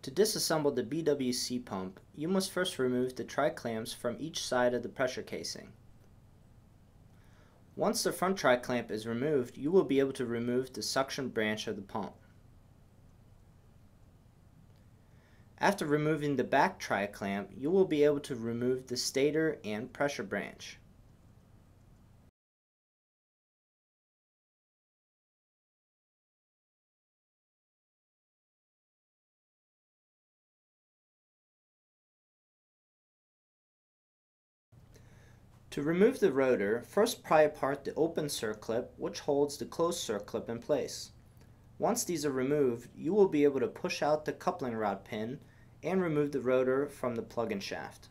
To disassemble the BWC pump, you must first remove the tri-clamps from each side of the pressure casing. Once the front tri-clamp is removed, you will be able to remove the suction branch of the pump. After removing the back tri-clamp, you will be able to remove the stator and pressure branch. To remove the rotor, first pry apart the open circlip, which holds the closed circlip in place. Once these are removed, you will be able to push out the coupling rod pin and remove the rotor from the plug-in shaft.